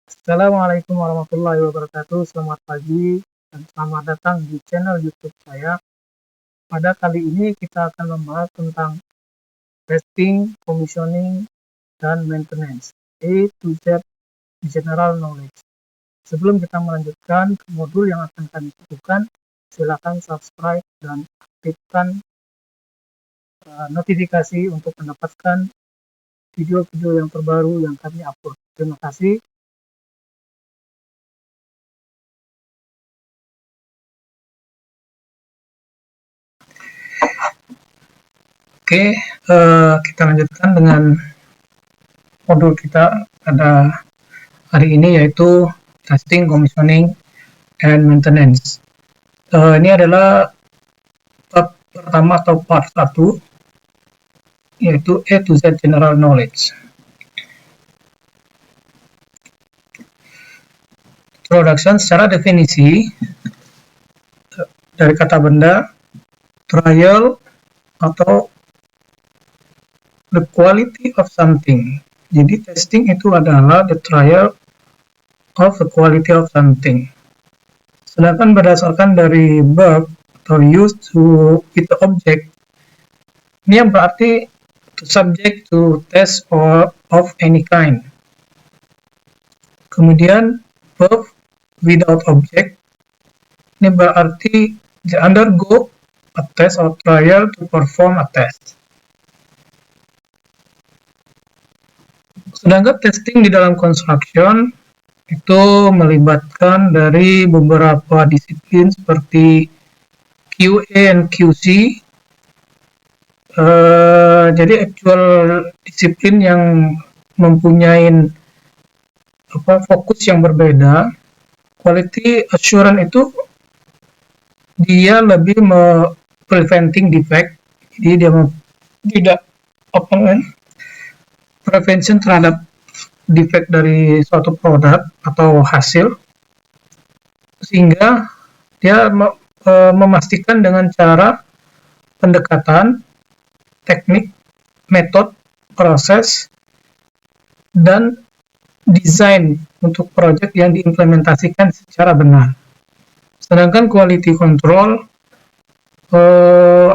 Assalamualaikum warahmatullahi wabarakatuh. Selamat pagi dan selamat datang di channel YouTube saya. Pada kali ini kita akan membahas tentang testing, commissioning, dan maintenance. A to Z General Knowledge. Sebelum kita melanjutkan ke modul yang akan kami lakukan, silakan subscribe dan aktifkan notifikasi untuk mendapatkan video-video yang terbaru yang kami upload. Terima kasih. Oke, kita lanjutkan dengan modul kita pada hari ini, yaitu testing, commissioning, and maintenance. Ini adalah bab pertama atau part 1, yaitu A to Z General Knowledge. Introduction. Secara definisi dari kata benda, trial atau the quality of something. Jadi testing itu adalah the trial of the quality of something. Sedangkan berdasarkan dari verb atau used to with the object, ini yang berarti to subject to test or of any kind. Kemudian verb without object, ini berarti they undergo a test or trial to perform a test. Sedangkan testing di dalam construction itu melibatkan dari beberapa disiplin seperti QA and QC. Jadi actual disiplin yang mempunyai fokus yang berbeda. Quality assurance itu dia lebih preventing defect, jadi dia tidak prevention terhadap defect dari suatu produk atau hasil, sehingga dia memastikan dengan cara pendekatan, teknik, metode, proses, dan desain untuk proyek yang diimplementasikan secara benar. Sedangkan quality control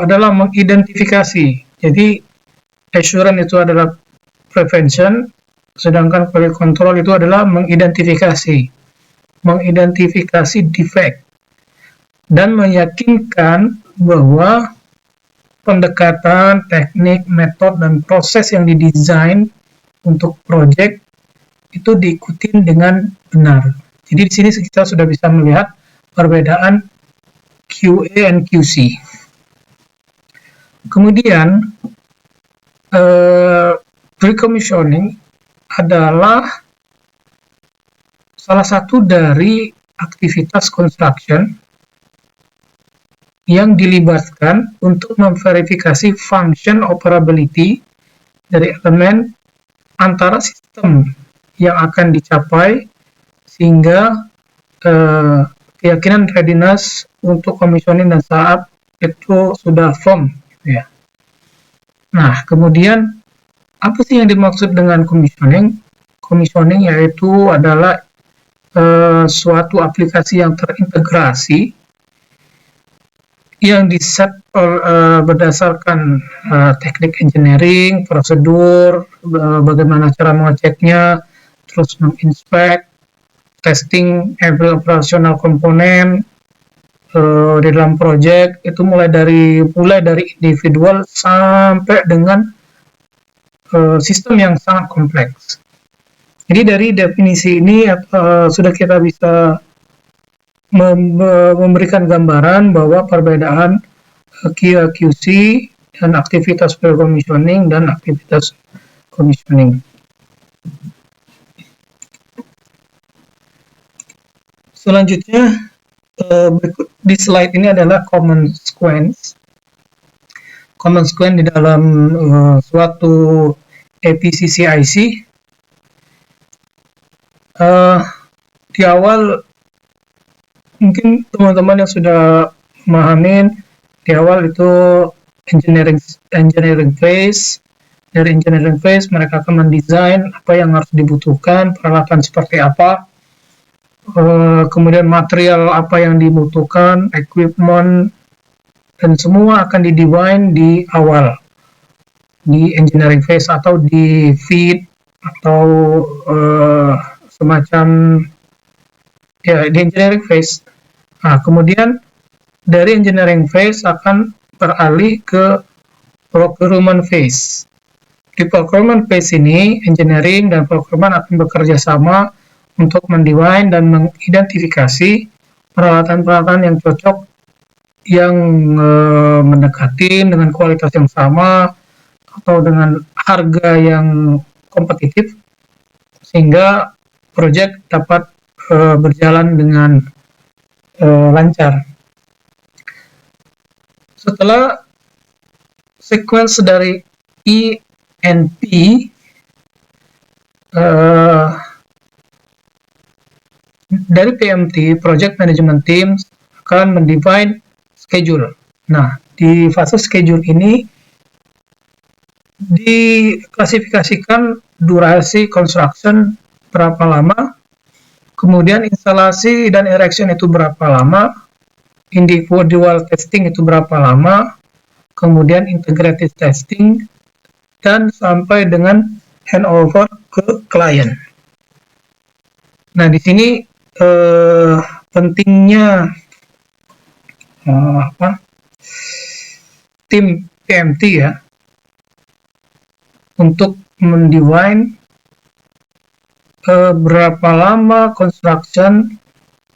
adalah mengidentifikasi. Jadi assurance itu adalah prevention, sedangkan quality control itu adalah mengidentifikasi defect dan meyakinkan bahwa pendekatan, teknik, metode, dan proses yang didesain untuk proyek itu diikuti dengan benar. Jadi di sini kita sudah bisa melihat perbedaan QA and QC. Kemudian pre-commissioning adalah salah satu dari aktivitas construction yang dilibatkan untuk memverifikasi function operability dari elemen antara sistem yang akan dicapai, sehingga keyakinan readiness untuk commissioning dan saat itu sudah firm, gitu ya. Nah, kemudian apa sih yang dimaksud dengan commissioning? Commissioning yaitu adalah suatu aplikasi yang terintegrasi yang diset berdasarkan teknik engineering, prosedur, bagaimana cara mengeceknya, terus menginspect, testing every operational komponen di dalam project, itu mulai dari individual sampai dengan sistem yang sangat kompleks. Jadi dari definisi ini sudah kita bisa memberikan gambaran bahwa perbedaan QC dan aktivitas pre-commissioning dan aktivitas commissioning. Selanjutnya, berikut di slide ini adalah common sequence. Common sequence di dalam suatu APCCIC. Di awal mungkin teman-teman yang sudah memahami, di awal itu engineering phase, Dari engineering phase mereka akan mendesain apa yang harus dibutuhkan, peralatan seperti apa, kemudian material apa yang dibutuhkan, equipment, dan semua akan di-define di awal di engineering phase atau di feed atau semacam ya di engineering phase. Nah, kemudian dari engineering phase akan beralih ke procurement phase. Di procurement phase ini, engineering dan procurement akan bekerja sama untuk mendefine dan mengidentifikasi peralatan-peralatan yang cocok yang mendekati dengan kualitas yang sama atau dengan harga yang kompetitif sehingga proyek dapat berjalan dengan lancar. Setelah sequence dari E and P dari PMT, Project Management Team akan mendefine schedule. Nah, di fase schedule ini diklasifikasikan durasi construction berapa lama, kemudian instalasi dan erection itu berapa lama, individual testing itu berapa lama, kemudian integrated testing, dan sampai dengan handover ke klien. Nah, di sini pentingnya tim PMT ya untuk mendefine berapa lama construction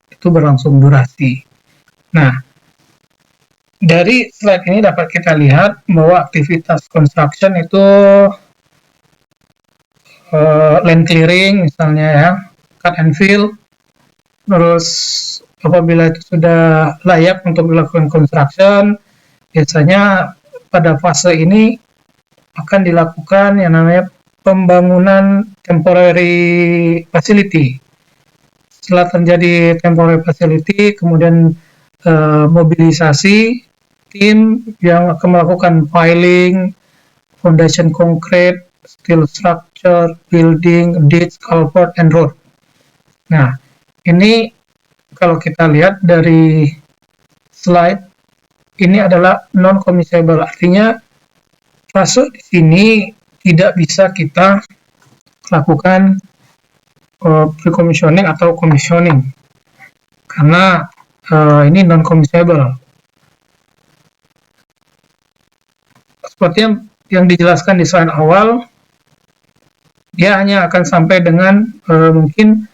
itu berlangsung durasi. Nah, dari slide ini dapat kita lihat bahwa aktivitas construction itu land clearing misalnya ya, cut and fill, terus apabila itu sudah layak untuk dilakukan construction, biasanya pada fase ini akan dilakukan yang namanya pembangunan temporary facility. Setelah terjadi temporary facility, kemudian mobilisasi tim yang akan melakukan piling, foundation concrete, steel structure, building, ditch, culvert, and road. Nah, ini kalau kita lihat dari slide, ini adalah non-commissionable, artinya fase di sini tidak bisa kita lakukan pre-commissioning atau commissioning karena ini non-commissionable. Seperti yang dijelaskan di slide awal, dia hanya akan sampai dengan mungkin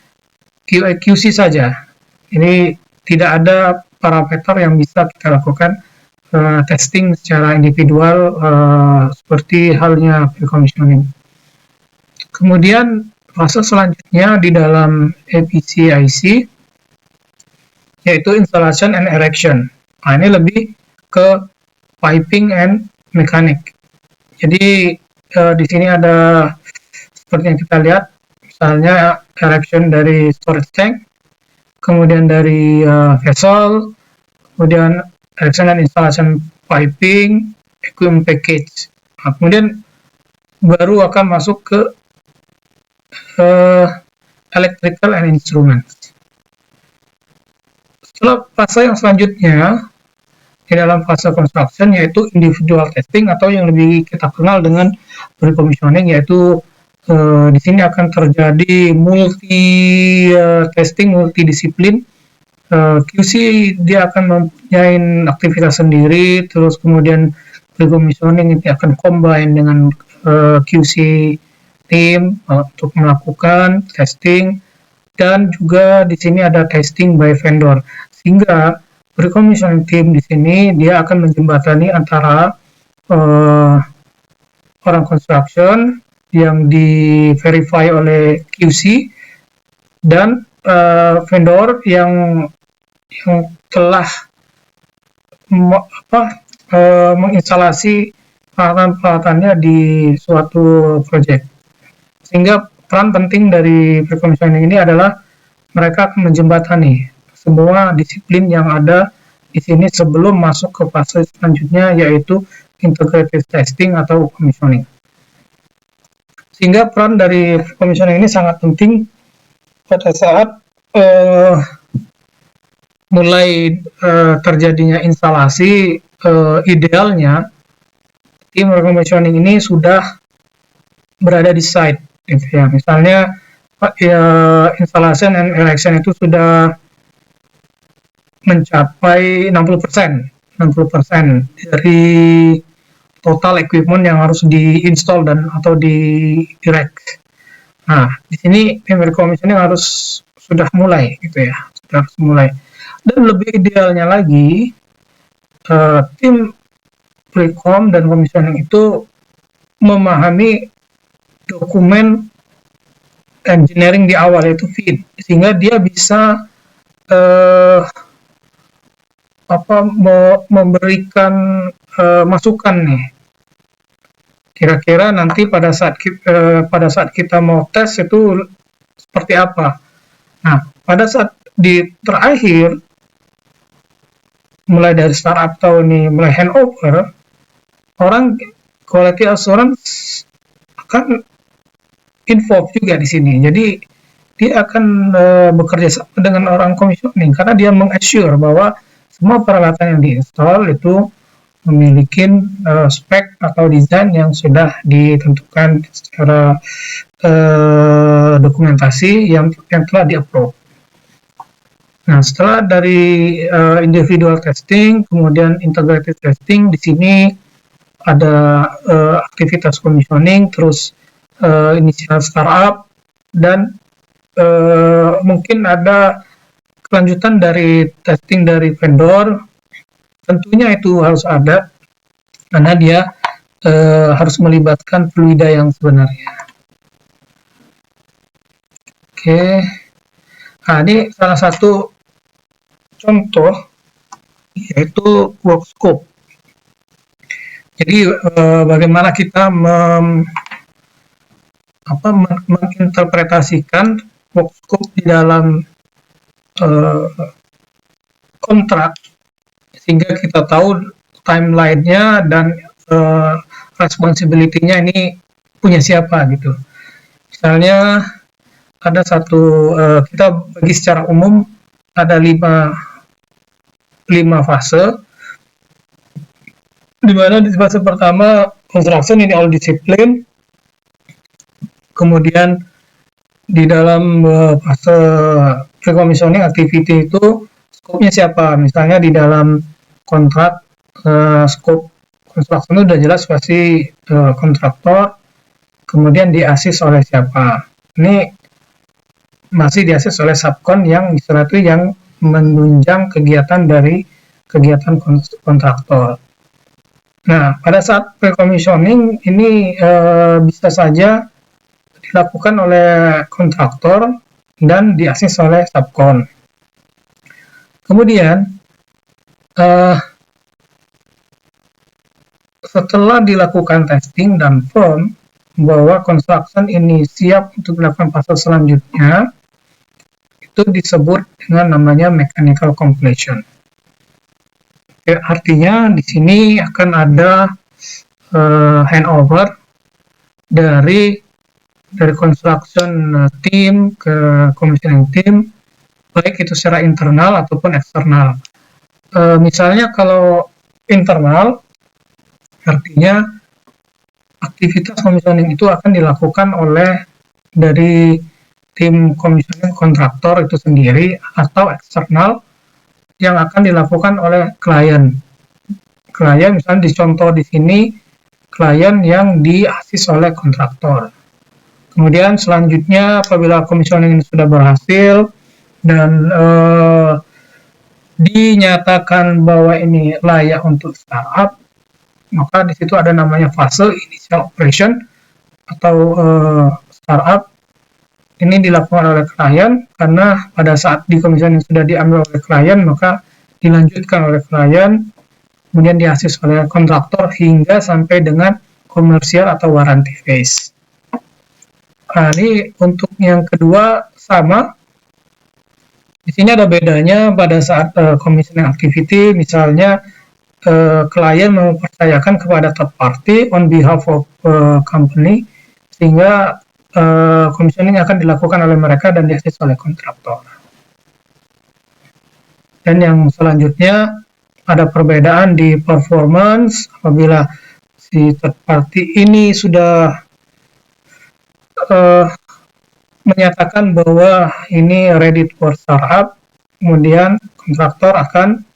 QA/QC saja. Ini tidak ada parameter yang bisa kita lakukan testing secara individual seperti halnya pre-commissioning. Kemudian fase selanjutnya di dalam EPCIC yaitu installation and erection. Nah, ini lebih ke piping and mechanic. Jadi di sini ada seperti yang kita lihat, misalnya erection dari storage tank, kemudian dari vessel, kemudian erection dan installation piping, equipment package. Nah, kemudian baru akan masuk ke electrical and instruments. Setelah fase yang selanjutnya di dalam fase construction yaitu individual testing atau yang lebih kita kenal dengan pre-commissioning, yaitu di sini akan terjadi multi testing, multidisiplin. QC dia akan mempunyai aktivitas sendiri, terus kemudian pre-commissioning itu akan combine dengan QC tim untuk melakukan testing, dan juga di sini ada testing by vendor, sehingga pre-commissioning team di sini dia akan menjembatani antara orang construction yang di verify oleh QC dan vendor yang telah menginstalasi peralatan-peralatannya di suatu proyek. Sehingga peran penting dari pre-commissioning ini adalah mereka akan menjembatani semua disiplin yang ada di sini sebelum masuk ke fase selanjutnya, yaitu integrated testing atau commissioning. Sehingga peran dari pre-commissioning ini sangat penting pada saat mulai terjadinya instalasi. Idealnya tim pre-commissioning ini sudah berada di site, gitu ya. Misalnya installation and erection itu sudah mencapai 60% dari total equipment yang harus diinstal dan atau direct. Nah, di sini tim pre-commissioning harus sudah mulai, gitu ya, sudah harus mulai. Dan lebih idealnya lagi, tim pre-com dan commissioning itu memahami dokumen engineering di awal, yaitu FEED, sehingga dia bisa memberikan masukan nih. Kira-kira nanti pada saat kita mau tes itu seperti apa. Nah, pada saat di terakhir, mulai dari startup atau ini mulai handover, orang quality assurance akan involve juga di sini. Jadi dia akan bekerja sama dengan orang commissioning karena dia mengassure bahwa semua peralatan yang diinstal itu memiliki spek atau desain yang sudah ditentukan secara dokumentasi yang telah di-approve. Nah, setelah dari individual testing, kemudian integrated testing, di sini ada aktivitas commissioning, terus initial startup, dan mungkin ada kelanjutan dari testing dari vendor. Tentunya itu harus ada, karena dia harus melibatkan fluida yang sebenarnya. Oke. Nah, ini salah satu contoh, yaitu work scope. Jadi bagaimana kita menginterpretasikan work scope di dalam kontrak, sehingga kita tahu timeline-nya dan responsibility-nya ini punya siapa gitu. Misalnya ada satu, kita bagi secara umum ada 5 fase, di mana di fase pertama construction ini all discipline, kemudian di dalam fase pre-commissioning activity itu scope-nya siapa. Misalnya di dalam kontrak scope construction itu sudah jelas pasti kontraktor, kemudian di-assist oleh siapa. Ini masih di-assist oleh subkon yang istilah itu yang menunjang kegiatan dari kegiatan kontraktor. Nah, pada saat pre-commissioning ini bisa saja dilakukan oleh kontraktor dan di-assist oleh subkon. Kemudian setelah dilakukan testing dan firm bahwa construction ini siap untuk dilakukan fase selanjutnya, itu disebut dengan namanya mechanical completion. Artinya di sini akan ada handover dari construction team ke commissioning team, baik itu secara internal ataupun eksternal. Misalnya kalau internal, artinya aktivitas commissioning itu akan dilakukan oleh dari tim commissioning kontraktor itu sendiri, atau eksternal yang akan dilakukan oleh klien. Klien misalnya dicontoh di sini, klien yang di-assist oleh kontraktor. Kemudian selanjutnya apabila commissioning ini sudah berhasil dan dinyatakan bahwa ini layak untuk startup, maka di situ ada namanya fase initial operation atau startup. Ini dilakukan oleh klien karena pada saat di commissioning sudah diambil oleh klien, maka dilanjutkan oleh klien, kemudian di-assist oleh kontraktor hingga sampai dengan komersial atau warranty phase. Nah, ini untuk yang kedua sama. Di sini ada bedanya pada saat commissioning activity, misalnya klien mempercayakan kepada third party on behalf of company, sehingga commissioning akan dilakukan oleh mereka dan diasis oleh kontraktor. Dan yang selanjutnya ada perbedaan di performance apabila si third party ini sudah menyatakan bahwa ini ready for startup, kemudian kontraktor akan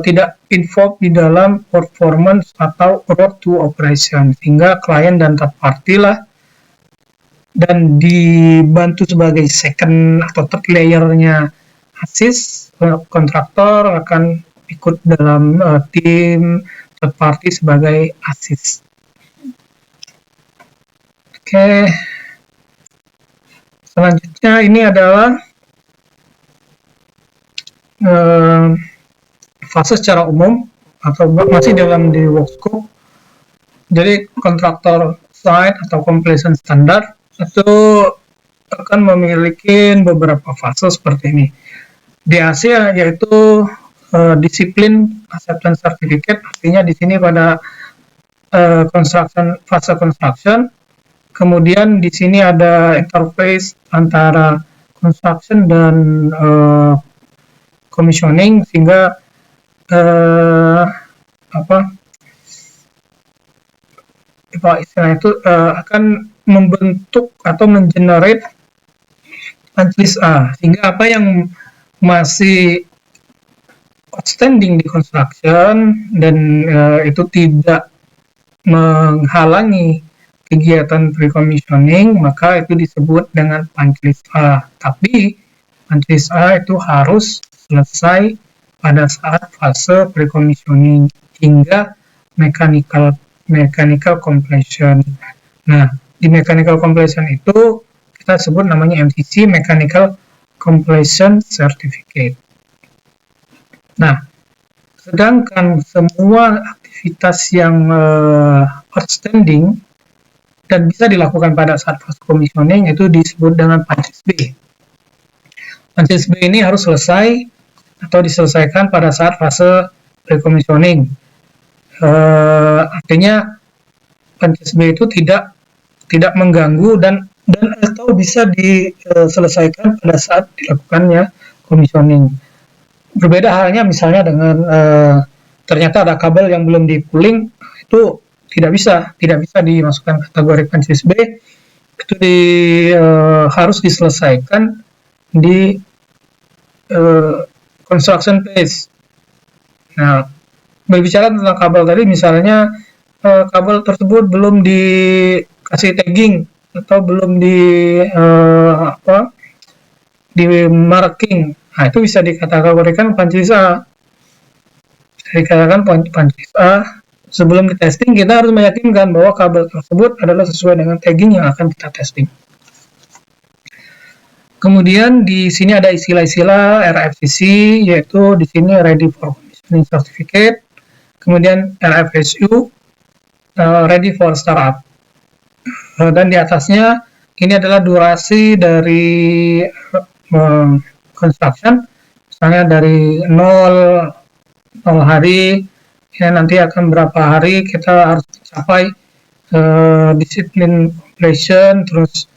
tidak involved di dalam performance atau road to operation, sehingga klien dan third party lah dan dibantu sebagai second atau third layer-nya ASIS, kontraktor akan ikut dalam tim third party sebagai ASIS. Oke. Selanjutnya ini adalah fase secara umum atau masih dalam di work scope. Jadi kontraktor side atau completion standard itu akan memiliki beberapa fase seperti ini. DAC yaitu disiplin acceptance certificate, artinya di sini pada fase construction. Kemudian di sini ada interface antara construction dan commissioning, sehingga istilah itu akan membentuk atau mengenerate punch list A, sehingga apa yang masih outstanding di construction dan itu tidak menghalangi kegiatan pre-commissioning, maka itu disebut dengan punch list A. Tapi punch list A itu harus selesai pada saat fase pre-commissioning hingga mechanical completion. Nah, di mechanical completion itu kita sebut namanya MCC, Mechanical Completion Certificate. Nah, sedangkan semua aktivitas yang outstanding dan bisa dilakukan pada saat fase commissioning itu disebut dengan punch list B. Punch list B ini harus selesai atau diselesaikan pada saat fase pre-commissioning. Artinya punch list B itu tidak mengganggu dan atau bisa diselesaikan pada saat dilakukannya commissioning. Berbeda halnya misalnya dengan ternyata ada kabel yang belum di-pooling, itu tidak bisa dimasukkan kategori punch list B, itu harus diselesaikan di construction phase. Nah, berbicara tentang kabel tadi, misalnya kabel tersebut belum dikasih tagging atau belum di marking, nah itu bisa dikategorikan punch list A. Dikatakan punch list A. Sebelum di testing, kita harus meyakinkan bahwa kabel tersebut adalah sesuai dengan tagging yang akan kita testing. Kemudian di sini ada istilah-istilah RFCC, yaitu di sini Ready for Commissioning Certificate. Kemudian RFSU, Ready for Startup. Dan di atasnya ini adalah durasi dari construction, misalnya dari 0 hari, ya nanti akan berapa hari kita harus capai disiplin completion, terus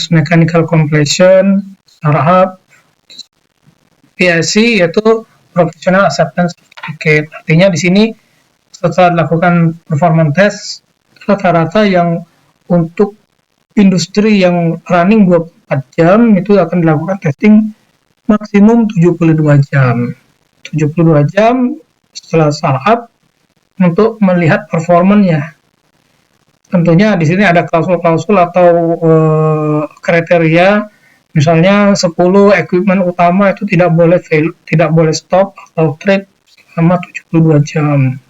mechanical completion, startup, PAC yaitu Professional Acceptance Certificate. Artinya di sini setelah dilakukan performance test, rata-rata yang untuk industri yang running 24 jam itu akan dilakukan testing maksimum 72 jam. 72 jam setelah startup untuk melihat performanya. Tentunya di sini ada klausul-klausul atau kriteria, misalnya 10 equipment utama itu tidak boleh stop atau trip selama 72 jam.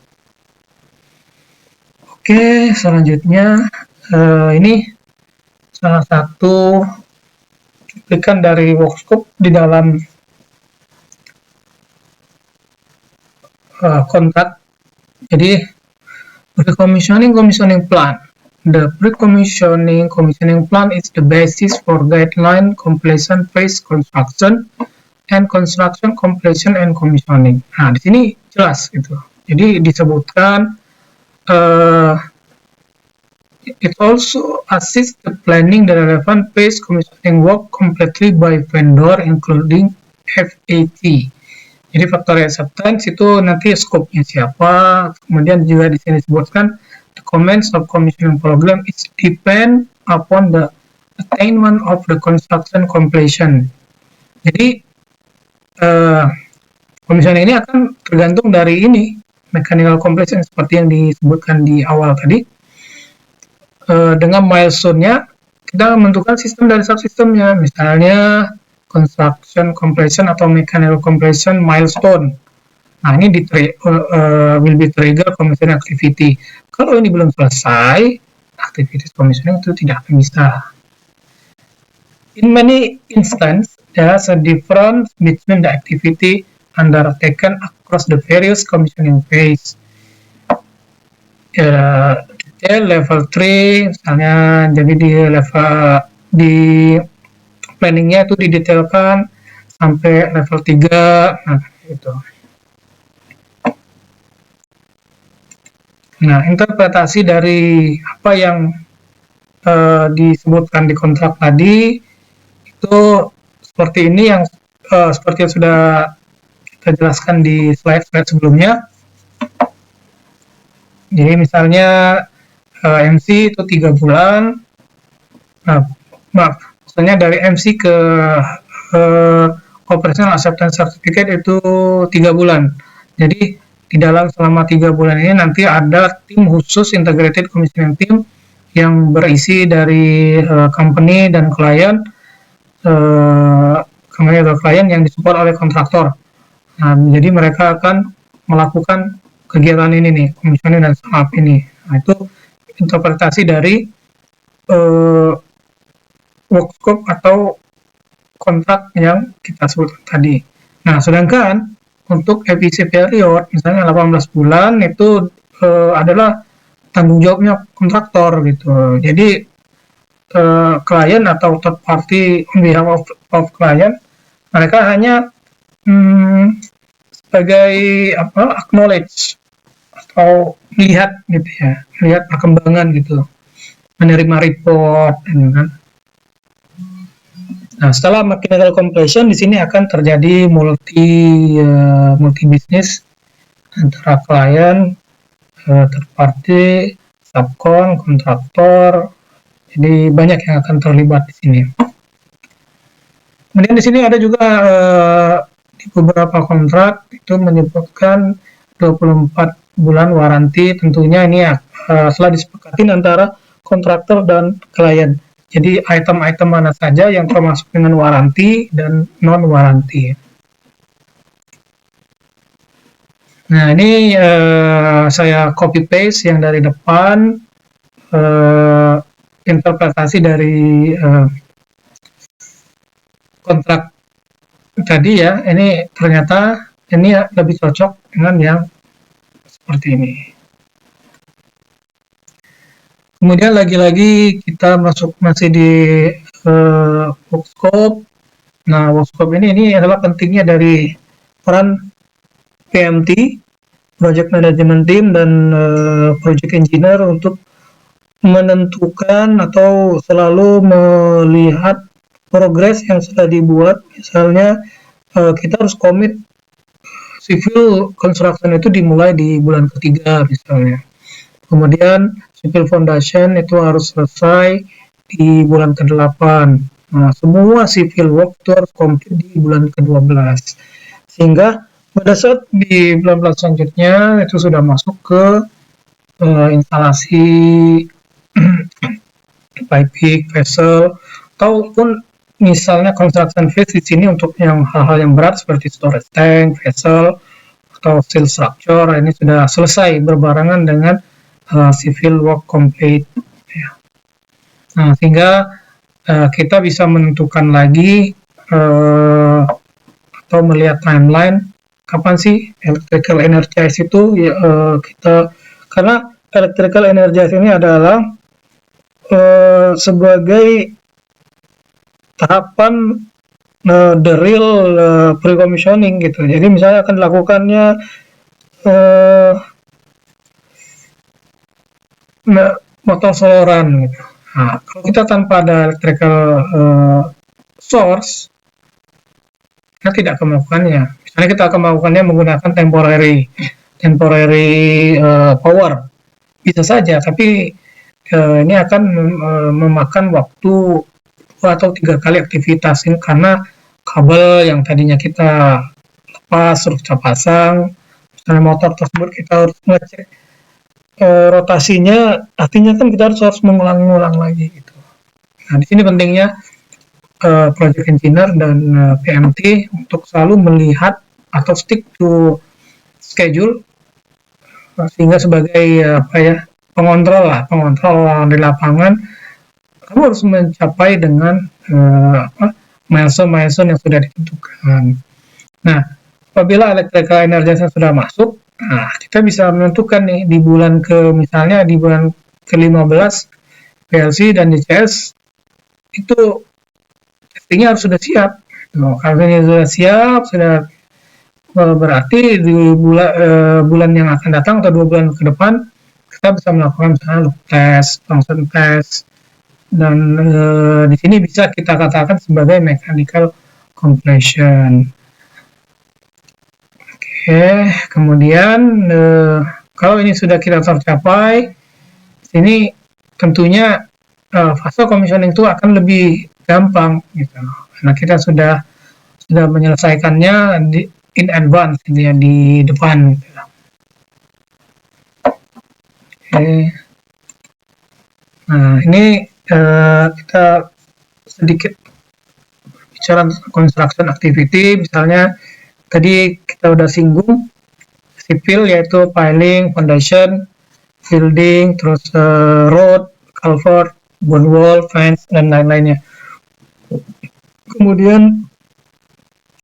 Oke, selanjutnya ini salah satu cuplikan dari workshop di dalam kontrak. Jadi pre-commissioning plan. The pre-commissioning plan is the basis for guideline completion phase construction and construction completion and commissioning. Nah, di sini jelas gitu. Jadi disebutkan It also assists the planning the relevant phase commissioning work completely by vendor including FAT. Jadi factory acceptance itu nanti scope-nya siapa, kemudian juga di sini disebutkan the comments of commissioning program is depend upon the attainment of the construction completion. Jadi commissioning ini akan tergantung dari ini mechanical completion seperti yang disebutkan di awal tadi. Dengan milestone-nya kita menentukan sistem dari subsistemnya, misalnya construction completion atau mechanical completion milestone. Nah, ini will be trigger commissioning activity. Kalau ini belum selesai, activities commissioning itu tidak akan bisa. In many instances, there's a difference between the activity undertaken across the various commissioning phase. Detail level 3, misalnya, jadi di planningnya itu didetailkan sampai level 3, nah gitu. Nah, interpretasi dari apa yang disebutkan di kontrak tadi itu seperti ini, yang seperti yang sudah kita jelaskan di slide sebelumnya. Jadi misalnya MC itu 3 bulan, maksudnya dari MC ke Operational Acceptance Certificate itu 3 bulan. Jadi di dalam selama 3 bulan ini nanti ada tim khusus Integrated Commissioning Team yang berisi dari company dan klien, yang disupport oleh kontraktor. Nah, jadi mereka akan melakukan kegiatan ini nih, commissioning dan startup ini. Nah, itu interpretasi dari work scope atau kontrak yang kita sebutkan tadi. Nah, sedangkan untuk FEC period, misalnya 18 bulan, itu adalah tanggung jawabnya kontraktor gitu. Jadi klien atau third party on behalf of client, mereka hanya sebagai acknowledge atau melihat gitu ya, melihat perkembangan gitu, menerima report, gitu kan. Nah, setelah mechanical completion di sini akan terjadi multi bisnis antara klien, third party, subkon, kontraktor. Jadi banyak yang akan terlibat di sini. Kemudian di sini ada juga di beberapa kontrak itu menyebutkan 24 bulan waranti. Tentunya ini setelah disepakati antara kontraktor dan klien. Jadi item-item mana saja yang termasuk dengan waranti dan non-waranti. Nah, ini saya copy paste yang dari depan, interpretasi dari kontrak tadi ya. Ini ternyata ini lebih cocok dengan yang seperti ini. Kemudian lagi-lagi kita masih di work scope. Nah, work scope ini adalah pentingnya dari peran PMT, Project Management Team, dan Project Engineer untuk menentukan atau selalu melihat progres yang sudah dibuat. Misalnya kita harus komit civil construction itu dimulai di bulan ketiga misalnya. Kemudian civil foundation itu harus selesai di bulan ke-8. Nah, semua civil work itu harus komplit di bulan ke-12. Sehingga pada saat di bulan-bulan selanjutnya itu sudah masuk ke instalasi piping, vessel, ataupun misalnya construction phase di sini untuk yang hal-hal yang berat seperti storage tank, vessel, atau steel structure, ini sudah selesai berbarengan dengan civil work complete. Ya. Nah, sehingga kita bisa menentukan lagi atau melihat timeline kapan sih electrical energize itu karena electrical energize ini adalah sebagai tahapan the real pre-commissioning gitu. Jadi misalnya akan dilakukannya motor soloran gitu. Nah, kalau kita tanpa ada electrical source, kita tidak akan melakukannya. Misalnya kita akan melakukannya menggunakan temporary power, bisa saja, tapi ini akan memakan waktu 2 atau 3 kali aktivitas ini karena kabel yang tadinya kita lepas terus kita pasang, misalnya motor tersebut kita harus ngecek rotasinya, artinya kan kita harus mengulang-ulang lagi gitu. Nah, di sini pentingnya project engineer dan PMT untuk selalu melihat atau stick to schedule, sehingga sebagai pengontrol di lapangan, kamu harus mencapai dengan milestone yang sudah ditentukan. Nah, apabila electrical energization sudah masuk, nah kita bisa menentukan nih misalnya di bulan ke-15 PLC dan DCS itu testingnya harus sudah siap. Kalau ini sudah siap, sudah berarti di bulan yang akan datang atau 2 bulan ke depan kita bisa melakukan misalnya loop test, function test, dan di sini bisa kita katakan sebagai mechanical completion. Oke, kemudian kalau ini sudah kita tercapai, ini tentunya fase commissioning itu akan lebih gampang gitu. Karena kita sudah menyelesaikannya in advance gitu ya, di depan gitu. Oke. Nah, ini kita sedikit bicara construction activity, misalnya tadi kita udah singgung sipil, yaitu piling, foundation, building, terus road, culvert, bond wall, fence, dan lain-lainnya. Kemudian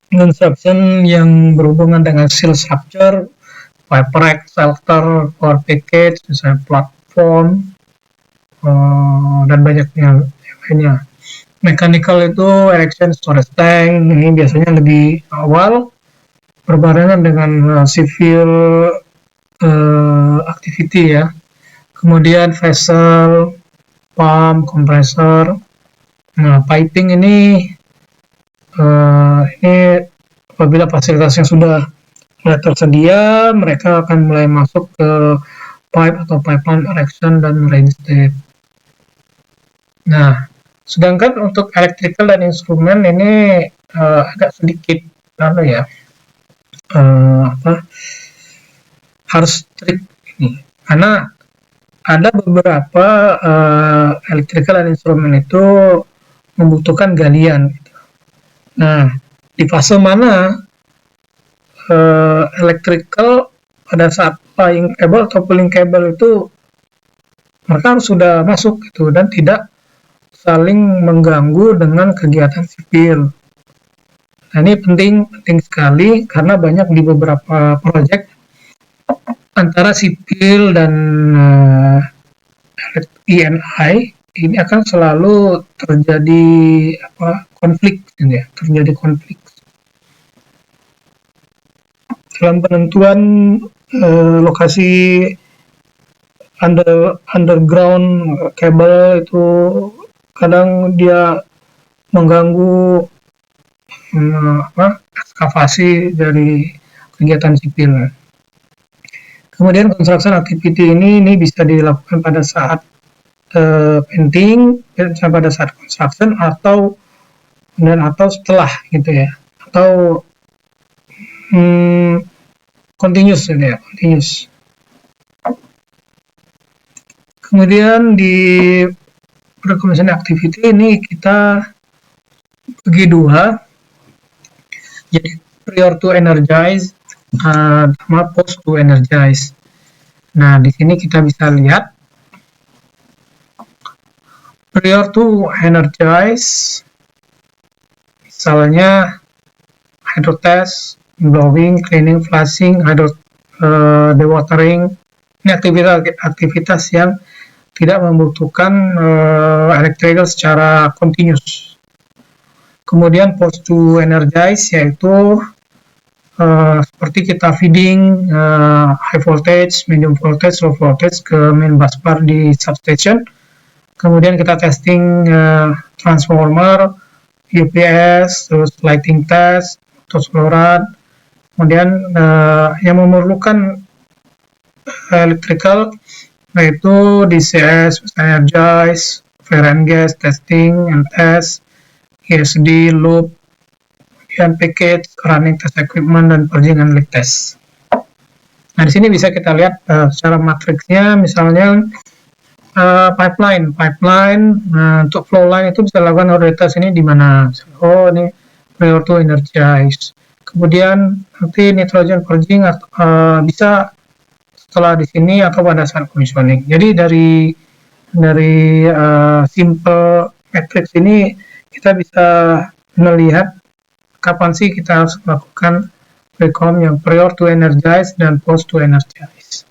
construction yang berhubungan dengan steel structure, pipe rack, shelter, power package, misalnya platform, dan banyak yang lainnya. Mechanical itu erection storage tank, ini biasanya lebih awal berbarengan dengan civil activity ya. Kemudian vessel, pump, compressor. Nah, piping ini apabila fasilitasnya sudah tersedia, mereka akan mulai masuk ke pipe atau pipeline erection dan reinstep. Nah, sedangkan untuk electrical dan instrumen ini agak sedikit harus strict ini, karena ada beberapa electrical dan instrumen itu membutuhkan galian. Nah, di fase mana electrical pada saat tying cable atau pulling cable itu mereka sudah masuk gitu dan tidak saling mengganggu dengan kegiatan sipil. Nah, ini penting sekali karena banyak di beberapa proyek antara sipil dan E&I ini akan selalu terjadi konflik gitu ya, terjadi konflik dalam penentuan lokasi underground kabel. Itu kadang dia mengganggu ekskavasi dari kegiatan sipil. Kemudian construction activity ini bisa dilakukan pada saat painting, pada saat construction atau setelah gitu ya, atau continuous gitu ya, continuous. Kemudian di pre-commissioning activity ini kita bagi dua, jadi prior to energize sama post to energize. Nah, di sini kita bisa lihat prior to energize, misalnya hydro test, blowing, cleaning, flushing, dewatering. Ini aktivitas yang tidak membutuhkan electrical secara continuous. Kemudian post to energize, yaitu seperti kita feeding high voltage, medium voltage, low voltage ke main bus bar di substation. Kemudian kita testing transformer, UPS, terus lighting test, terus load. Kemudian yang memerlukan electrical yaitu DCS, energize, fire and gas testing and test, ESD, loop, dan package, running test equipment, dan purging and leak test. Nah, di sini bisa kita lihat secara matriksnya, misalnya pipeline. Untuk flow line itu bisa dilakukan order test ini di mana? Oh, ini prior to energize. Kemudian nanti nitrogen purging bisa setelah di sini atau pada saat commissioning. Jadi dari simple matrix ini kita bisa melihat kapan sih kita harus melakukan precom yang prior to energize dan post to energize.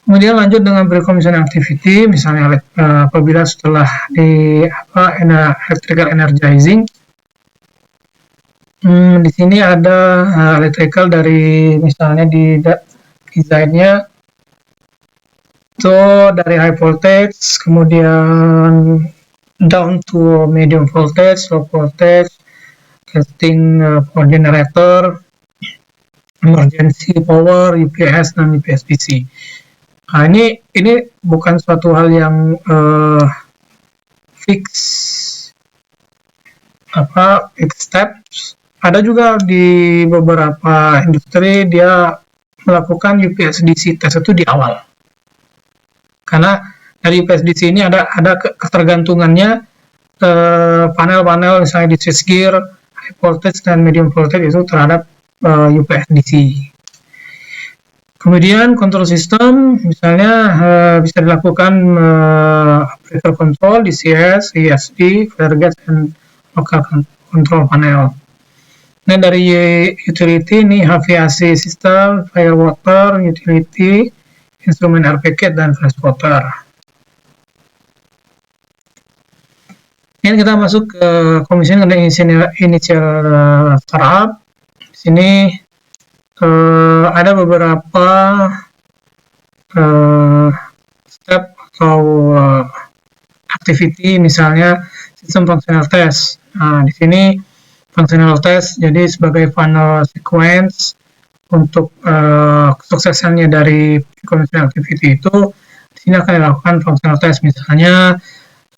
Kemudian lanjut dengan pre-commissioning activity, misalnya apabila setelah di electrical energizing, di sini ada electrical dari misalnya di desainnya itu dari high voltage, kemudian down to medium voltage, low voltage, testing for generator, emergency power, UPS, dan UPS DC. Nah, ini bukan suatu hal yang fix steps. Ada juga di beberapa industri dia melakukan UPS DC test itu di awal. Karena dari UPS DC ini ada ketergantungannya panel-panel misalnya di switchgear, high voltage dan medium voltage itu terhadap UPS DC. Kemudian control system misalnya bisa dilakukan pressure control, DCS, ESD, flare gas, dan local control panel. Nah, dari utility ini HVAC system, fire water, utility, instrumen RPK, dan fresh water. Ini kita masuk ke commissioning dan initial startup. Di sini ada beberapa step atau activity, misalnya sistem functional test. Nah, di sini functional test jadi sebagai final sequence untuk kesuksesannya dari commissioning activity itu. Di sini akan dilakukan functional test, misalnya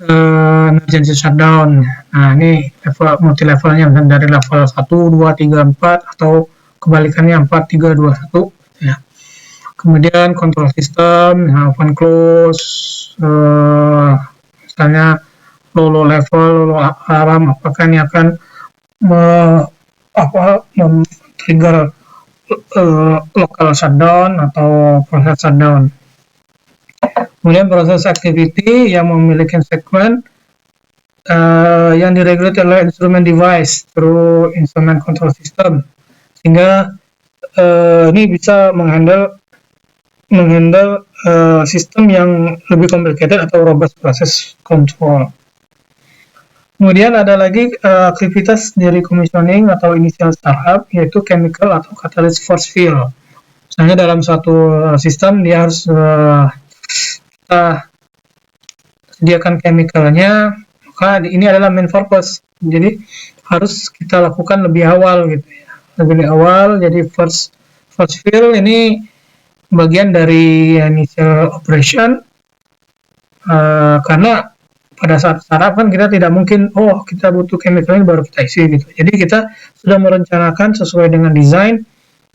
emergency shutdown. Nah, ini level multi levelnya dari level 1, 2, 3, 4 atau kebalikannya 4, 3, 2, 1 ya. Kemudian control system, open close, misalnya low level, low alarm, apakah ini akan trigger local shutdown atau proses shutdown. Kemudian proses activity yang memiliki sequence yang diregulasi oleh instrument device through instrument control system, sehingga ini bisa menghandle sistem yang lebih complicated atau robust process control. Kemudian ada lagi aktivitas dari commissioning atau initial startup, yaitu chemical atau catalyst force field. Misalnya dalam suatu sistem dia harus kita sediakan chemicalnya, maka ini adalah main purpose. Jadi harus kita lakukan lebih awal gitu ya. Lebih awal, jadi first fill ini bagian dari initial operation, karena pada saat startup kan kita tidak mungkin kita butuh chemical ini baru kita isi gitu. Jadi kita sudah merencanakan sesuai dengan desain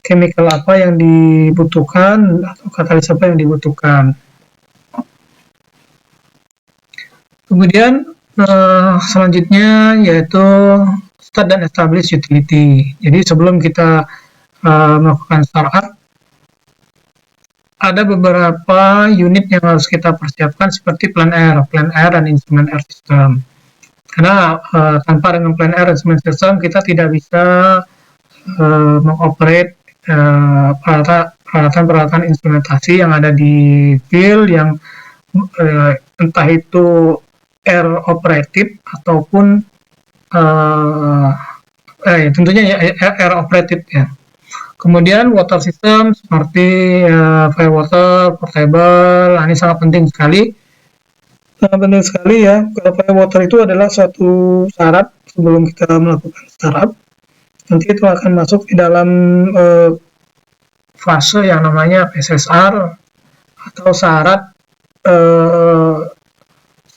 chemical apa yang dibutuhkan atau katalis apa yang dibutuhkan. Kemudian selanjutnya yaitu start dan establish utility. Jadi sebelum kita melakukan startup, ada beberapa unit yang harus kita persiapkan seperti plan air dan instrument air system. Karena tanpa dengan plan air dan instrument system kita tidak bisa mengoperate peralatan instrumentasi yang ada di field yang entah itu air operated ataupun tentunya ya air operated ya. Kemudian water system seperti fire water, portable, ini sangat penting sekali. Sangat penting sekali ya. Kalau fire water itu adalah suatu syarat sebelum kita melakukan startup. Nanti itu akan masuk di dalam fase yang namanya PSSR atau syarat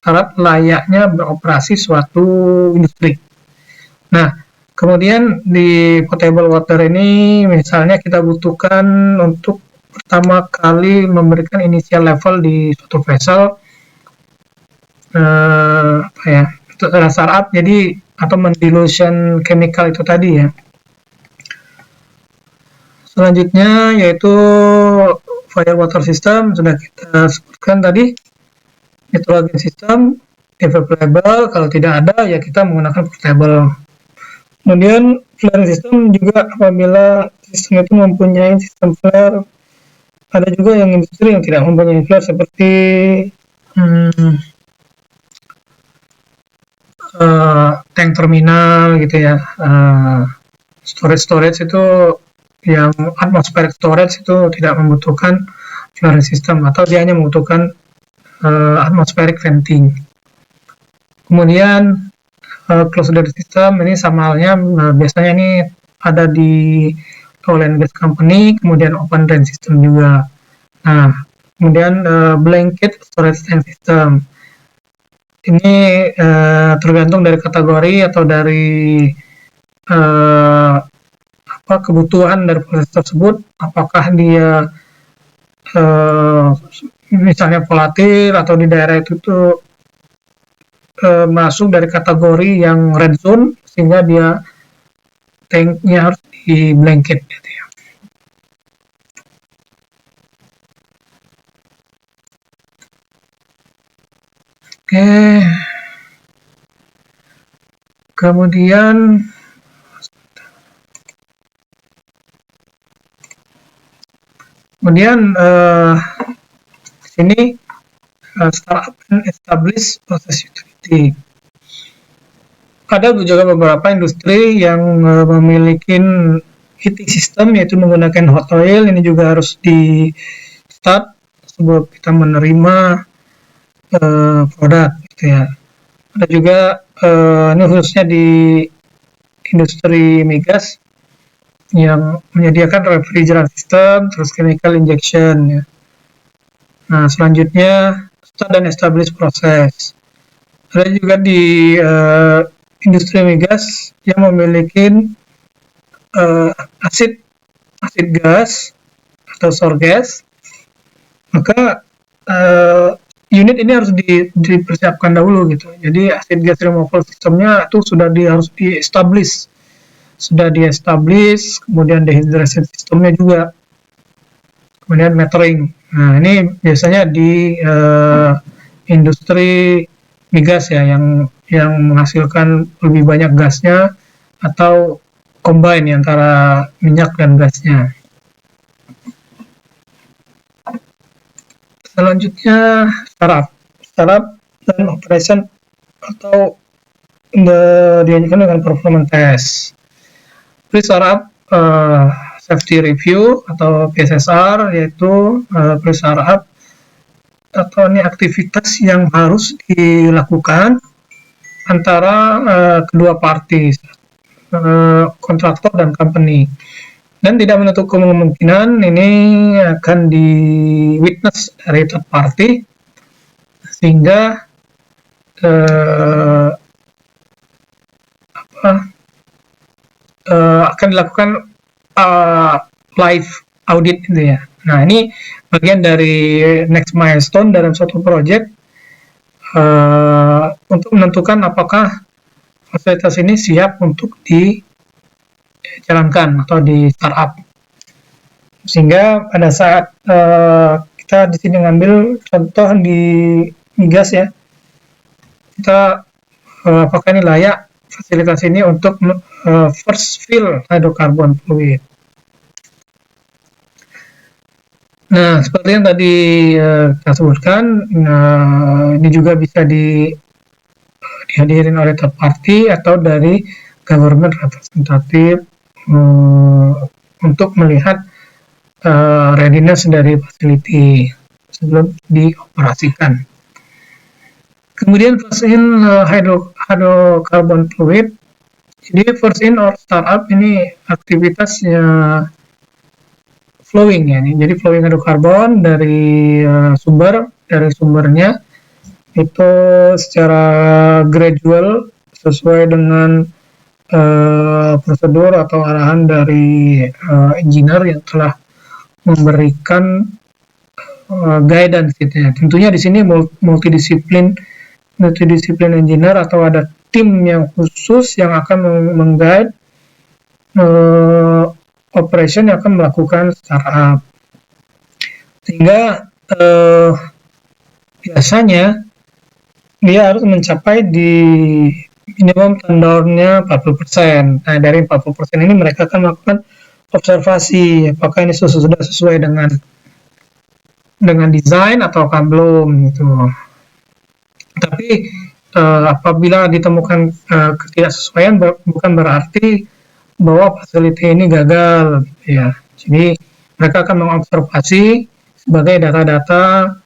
syarat layaknya beroperasi suatu industri. Nah, kemudian di potable water ini misalnya kita butuhkan untuk pertama kali memberikan initial level di suatu vessel apa ya, untuk startup jadi atau mendilution chemical itu tadi ya. Selanjutnya yaitu fire water system sudah kita sebutkan tadi. Nitrogen system evaporable, kalau tidak ada ya kita menggunakan portable. Kemudian flaring system juga apabila sistem itu mempunyai sistem flare. Ada juga yang industri yang tidak mempunyai flare seperti tank terminal gitu ya. Storage itu yang atmospheric storage itu tidak membutuhkan flaring system atau dia hanya membutuhkan atmospheric venting. Kemudian closed door system ini sama halnya biasanya ini ada di oil and gas company, kemudian open drain system juga. Nah, kemudian blanket storage tank system. Ini tergantung dari kategori atau dari kebutuhan dari proses tersebut, apakah dia misalnya volatil atau di daerah itu tuh masuk dari kategori yang red zone sehingga dia tanknya harus di blanket gitu ya. Oke. Kemudian sini startup and establish process utility. Ada juga beberapa industri yang memiliki heating system yaitu menggunakan hot oil. Ini juga harus di start sebelum kita menerima produk gitu ya. Ada juga ini khususnya di industri migas yang menyediakan refrigerant system, terus chemical injection ya. Nah, selanjutnya start dan establish proses. Ada juga di industri migas yang memiliki asid gas atau sour gas. Maka unit ini harus dipersiapkan dahulu gitu. Jadi acid gas removal sistemnya itu harus di-establish. Sudah di-establish, kemudian dehydration sistemnya juga. Kemudian metering. Nah, ini biasanya di industri migas ya yang menghasilkan lebih banyak gasnya atau combine antara minyak dan gasnya. Selanjutnya startup dan operation atau dilanjutkan dengan performance test. Pre-startup safety review atau PSSR yaitu pre-startup atau ini aktivitas yang harus dilakukan antara kedua party, kontraktor dan company. Dan tidak menutup kemungkinan ini akan di witness dari third party sehingga akan dilakukan live audit gitu ya. Nah, ini bagian dari next milestone dalam suatu project untuk menentukan apakah fasilitas ini siap untuk dijalankan atau di startup. Sehingga pada saat kita di sini ngambil contoh di migas ya, kita apakah ini layak fasilitas ini untuk first fill hydrocarbon fluid. Nah, seperti yang tadi kita sebutkan, ini juga bisa dihadirin oleh third party atau dari government representative untuk melihat readiness dari facility sebelum dioperasikan. Kemudian first in hydrocarbon fluid. Jadi first in or startup ini aktivitasnya flowing ya, jadi flowing hidrokarbon dari sumbernya itu secara gradual sesuai dengan prosedur atau arahan dari engineer yang telah memberikan guidance gitu ya. Tentunya di sini multidisiplin engineer atau ada tim yang khusus yang akan meng-guide operation yang akan melakukan startup. Sehingga biasanya dia harus mencapai di minimum tendornya 40%. Nah, dari 40% ini mereka akan melakukan observasi apakah ini sudah sesuai dengan desain ataukah belum gitu. Tapi apabila ditemukan ketidaksesuaian bukan berarti bahwa facility ini gagal ya. Jadi mereka akan mengobservasi sebagai data-data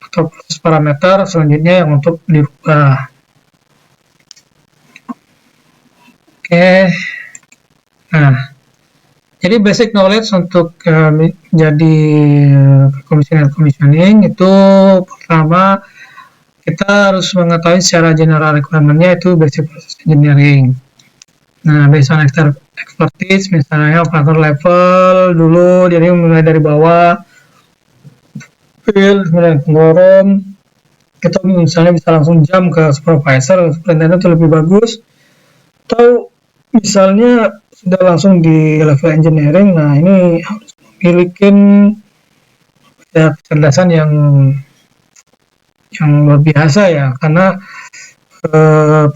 atau proses parameter selanjutnya yang untuk dirubah. Oke. Nah, jadi basic knowledge untuk menjadi commissioning itu pertama kita harus mengetahui secara general requirement-nya itu basic process engineering. Nah, based on expertise, misalnya operator level dulu, jadi mulai dari bawah, field, kemudian forum, kita misalnya bisa langsung jump ke supervisor, superintendent itu lebih bagus, atau misalnya sudah langsung di level engineering, nah ini harus memiliki kecerdasan yang luar biasa ya, karena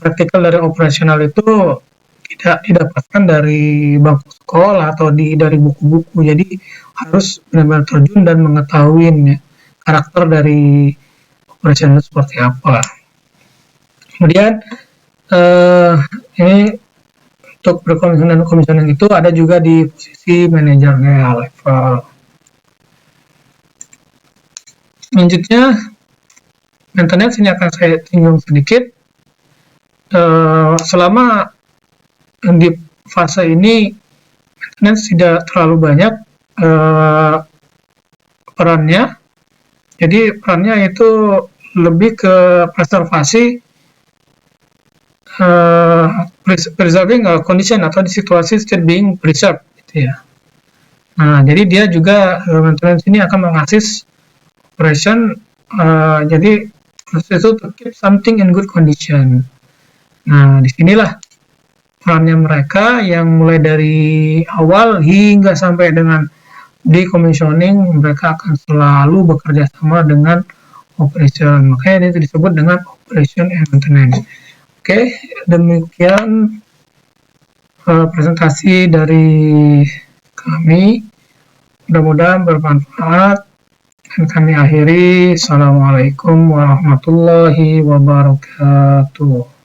praktikal dari operasional itu tidak didapatkan dari bangku sekolah atau dari buku-buku, jadi harus benar-benar terjun dan mengetahui ya, karakter dari operasional seperti apa. Kemudian ini untuk berkomisioning itu ada juga di posisi manajernya level. Selanjutnya maintenance ini akan saya singgung sedikit. Selama di fase ini maintenance tidak terlalu banyak perannya, jadi perannya itu lebih ke preservasi preserving condition atau di situasi state being preserved gitu ya. Nah, jadi dia juga maintenance ini akan mengasis operation, jadi proses itu to keep something in good condition. Nah, disinilah perannya mereka yang mulai dari awal hingga sampai dengan decommissioning, mereka akan selalu bekerja sama dengan operation. Makanya ini disebut dengan operation and maintenance. Oke, demikian presentasi dari kami. Mudah-mudahan bermanfaat. Dan kami akhiri. Assalamualaikum warahmatullahi wabarakatuh.